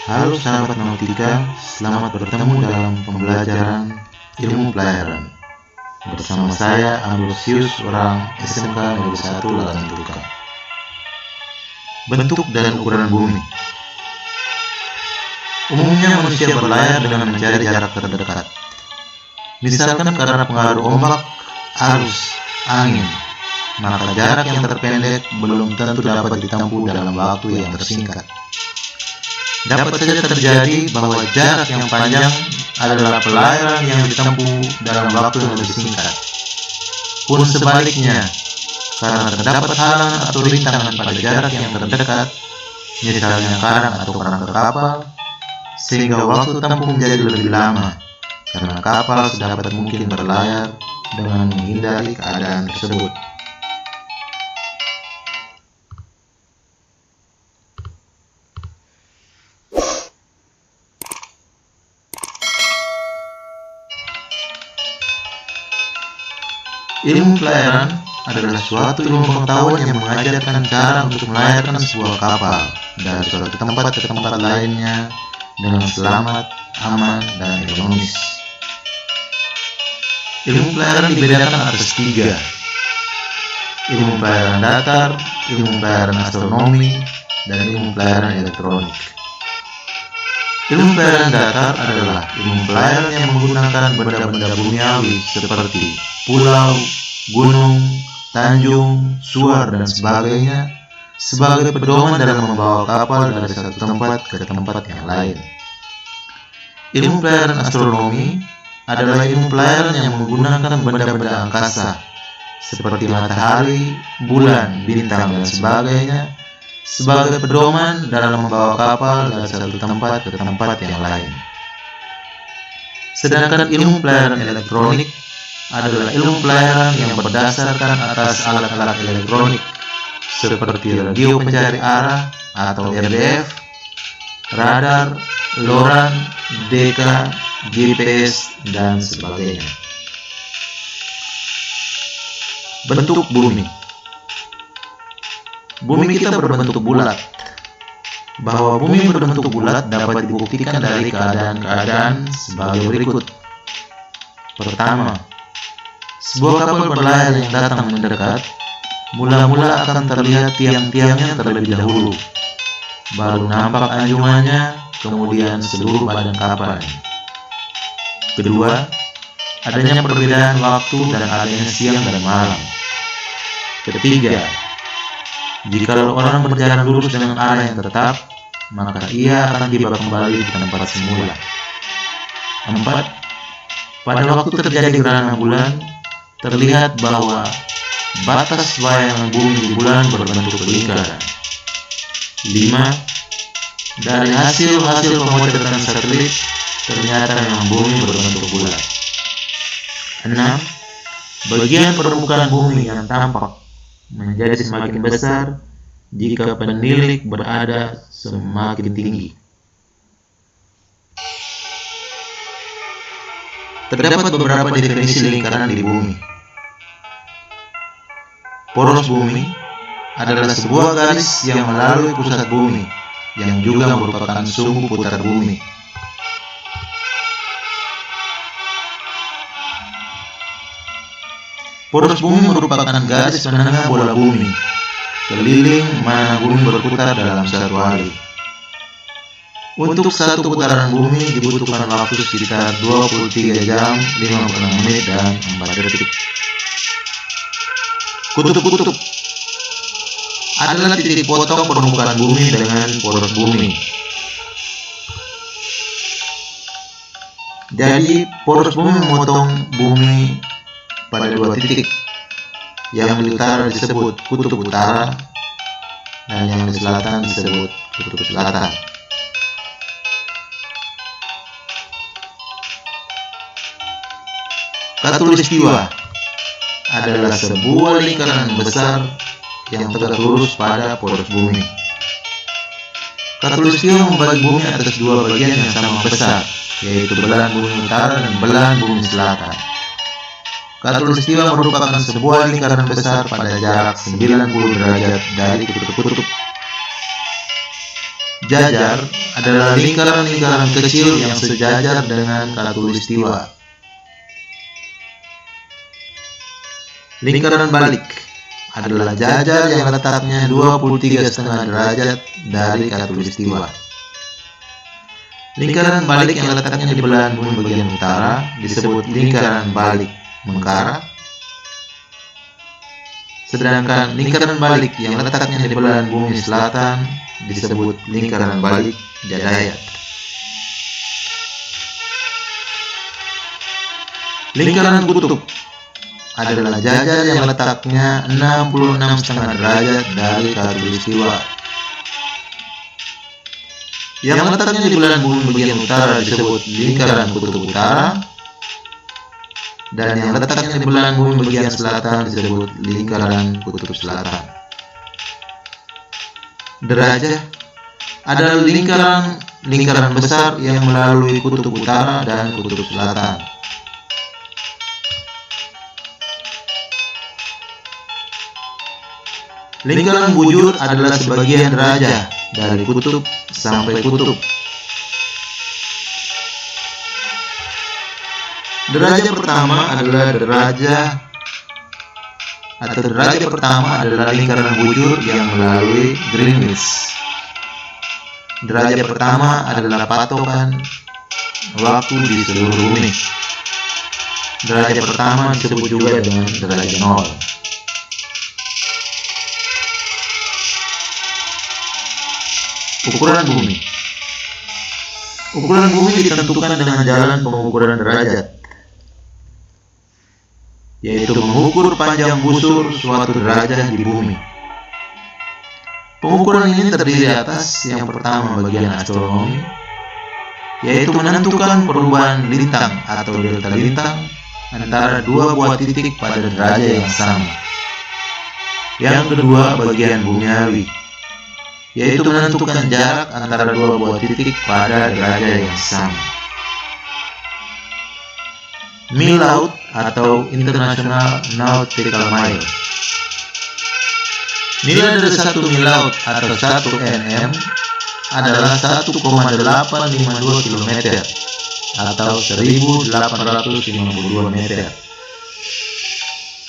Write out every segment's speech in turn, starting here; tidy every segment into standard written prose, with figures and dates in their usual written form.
Halo sahabat nautika, selamat bertemu dalam pembelajaran ilmu pelayaran. Bersama saya Ambrosius, orang SMK Negeri 1 Larantuka. Bentuk dan ukuran bumi. Umumnya manusia berlayar dengan mencari jarak terdekat. Misalkan karena pengaruh ombak, arus, angin, maka jarak yang terpendek belum tentu dapat ditempuh dalam waktu yang tersingkat. Dapat saja terjadi bahwa jarak yang panjang adalah pelayaran yang ditempuh dalam waktu yang lebih singkat. Pun sebaliknya, karena terdapat halangan atau rintangan pada jarak yang terdekat, misalnya karang atau kerangka kapal, sehingga waktu tempuh menjadi lebih lama, karena kapal sedapat mungkin berlayar dengan menghindari keadaan tersebut. Ilmu pelayaran adalah suatu ilmu pengetahuan yang mengajarkan cara untuk melayarkan sebuah kapal dari suatu tempat ke tempat lainnya dengan selamat, aman, dan ekonomis. Ilmu pelayaran dibedakan atas 3. Ilmu pelayaran datar, ilmu pelayaran astronomi, dan ilmu pelayaran elektronik. Ilmu pelayaran datar adalah ilmu pelayaran yang menggunakan benda-benda bumiawi seperti pulau, gunung, tanjung, suar, dan sebagainya sebagai pedoman dalam membawa kapal dari satu tempat ke tempat yang lain. Ilmu pelayaran astronomi adalah ilmu pelayaran yang menggunakan benda-benda angkasa seperti matahari, bulan, bintang, dan sebagainya sebagai pedoman dalam membawa kapal dari satu tempat ke tempat yang lain. Sedangkan ilmu pelayaran elektronik adalah ilmu pelayaran yang berdasarkan atas alat-alat elektronik seperti radio pencari arah atau RDF, radar, LORAN, DK, GPS, dan sebagainya. Bentuk bumi. Bumi kita berbentuk bulat. Bahwa bumi berbentuk bulat dapat dibuktikan dari keadaan-keadaan sebagai berikut. Pertama, sebuah kapal berlayar yang datang mendekat, mula-mula akan terlihat tiang-tiangnya terlebih dahulu, baru nampak anjungannya, kemudian seluruh badan kapal. Kedua, adanya perbedaan waktu dan adanya siang dan malam. Ketiga, jika orang berjalan lurus dengan arah yang tetap, maka ia akan tiba kembali di tempat semula. 4. Pada waktu terjadi gerhana bulan, terlihat bahwa batas bayangan bumi di bulan berbentuk lingkaran. 5. Dari hasil pemotretan satelit, ternyata memang bumi berbentuk bulat. 6. Bagian permukaan bumi yang tampak menjadi semakin besar jika penilik berada semakin tinggi. Terdapat beberapa definisi lingkaran di bumi. Poros bumi adalah sebuah garis yang melalui pusat bumi, yang juga merupakan sumbu putar bumi. Poros bumi merupakan garis menengah bola bumi, keliling mana bumi berputar dalam satu hari. Untuk satu putaran bumi dibutuhkan waktu sekitar 23 jam, 56 menit, dan 4 detik. Kutub-kutub adalah titik potong permukaan bumi dengan poros bumi. Jadi, poros bumi memotong bumi pada 2 titik. Yang di utara disebut kutub utara, dan yang di selatan disebut kutub selatan. Khatulistiwa adalah sebuah lingkaran besar yang tegak lurus pada poros bumi. Khatulistiwa membagi bumi atas 2 bagian yang sama besar, yaitu belahan bumi utara dan belahan bumi selatan. Khatulistiwa merupakan sebuah lingkaran besar pada jarak 90 derajat dari kutub-kutub. Jajar adalah lingkaran-lingkaran kecil yang sejajar dengan khatulistiwa. Lingkaran balik adalah jajar yang letaknya 23,5 derajat dari khatulistiwa. Lingkaran balik yang letaknya di belahan bumi bagian utara disebut lingkaran balik Mengkara. Sedangkan lingkaran balik yang letaknya di belahan bumi selatan disebut lingkaran balik Jadayat. Lingkaran kutub adalah jajar yang letaknya 66,5 derajat dari khatulistiwa. Yang letaknya di belahan bumi bagian utara disebut lingkaran kutub utara, dan yang letaknya di belahan bumi bagian selatan disebut lingkaran kutub selatan. Derajat adalah lingkaran besar yang melalui kutub utara dan kutub selatan. Lingkaran bujur adalah sebagian derajat dari kutub sampai kutub. Derajat pertama adalah lingkaran bujur yang melalui Greenwich. Derajat pertama adalah patokan waktu di seluruh bumi. Derajat pertama disebut juga dengan derajat nol. Ukuran bumi. Ukuran bumi ditentukan dengan jalan pengukuran derajat, yaitu mengukur panjang busur suatu derajat di bumi. Pengukuran ini terdiri atas yang pertama bagian astronomi, yaitu menentukan perubahan lintang atau delta lintang antara dua buah titik pada derajat yang sama. Yang kedua bagian bumiawi, yaitu menentukan jarak antara dua buah titik pada derajat yang sama. Mil laut atau International Nautical Mile. Nilai dari 1 mil laut atau 1 nm adalah 1,852 km atau 1852 meter.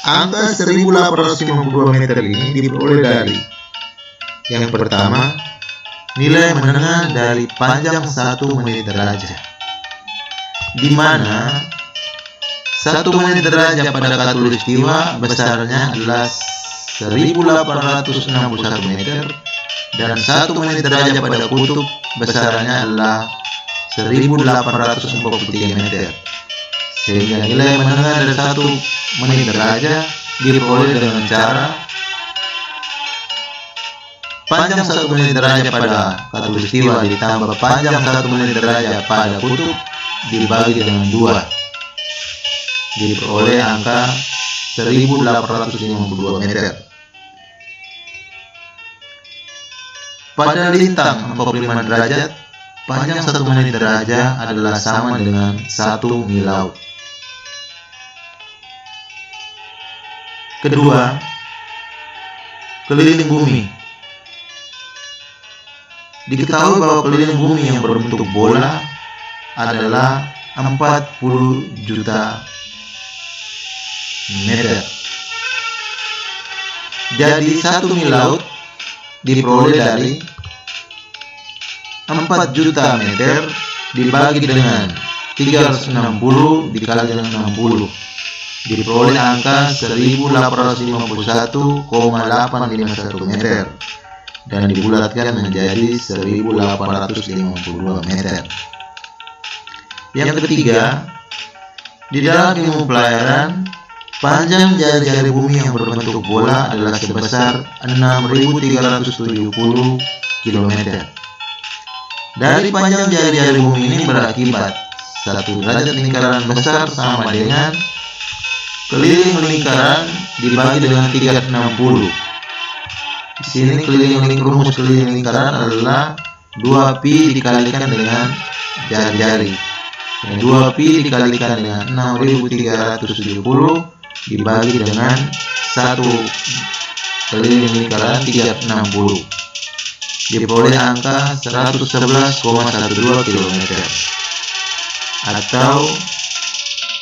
Angka 1852 meter ini diperoleh dari: yang pertama, nilai menengah dari panjang 1 menit derajat, di mana 1 menit derajat pada khatulistiwa besarnya adalah 1861 meter, dan 1 menit derajat pada kutub besarnya adalah 1843 meter. Sehingga nilai menengah dari 1 menit derajat diperoleh dengan cara panjang 1 menit derajat pada khatulistiwa ditambah panjang 1 menit derajat pada kutub dibagi dengan 2, diperoleh angka 1852 meter. Pada lintang 45 derajat, panjang 1 menit derajat adalah sama dengan 1 mil laut. Kedua, keliling bumi. Diketahui bahwa keliling bumi yang berbentuk bola adalah 40 juta meter. Jadi 1 mil laut diperoleh dari 4 juta meter dibagi dengan 360 dikali dengan 60, diperoleh angka 1851,851 meter dan dibulatkan menjadi 1852 meter. Yang ketiga, di dalam ilmu pelayaran, panjang jari-jari bumi yang berbentuk bola adalah sebesar 6.370 km. Dari panjang jari-jari bumi ini berakibat 1 derajat lingkaran besar sama dengan keliling lingkaran dibagi dengan 360. Di sini rumus keliling lingkaran adalah 2pi dikalikan dengan jari-jari. 2pi dikalikan dengan 6.370 dibagi dengan 1 keliling lingkaran 360. diperoleh angka 111,12 km atau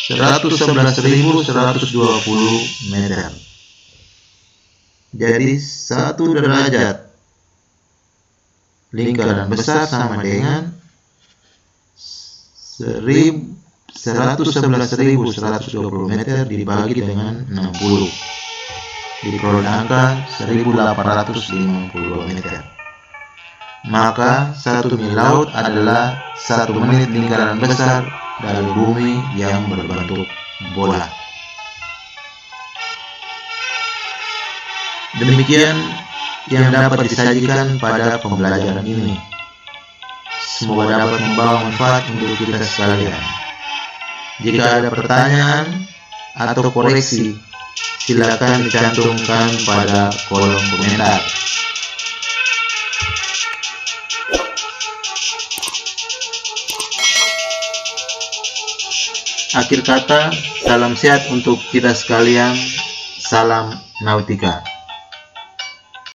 111.120 meter. Jadi 1 derajat lingkaran besar sama dengan 111.120 meter dibagi dengan 60, diperoleh angka 1.852 meter. Maka 1 mil laut adalah 1 menit lingkaran besar dari bumi yang berbentuk bola. Demikian yang dapat disajikan pada pembelajaran ini. Semoga dapat membawa manfaat untuk kita sekalian. Jika ada pertanyaan atau koreksi, silakan dicantumkan pada kolom komentar. Akhir kata, salam sehat untuk kita sekalian. Salam Nautika.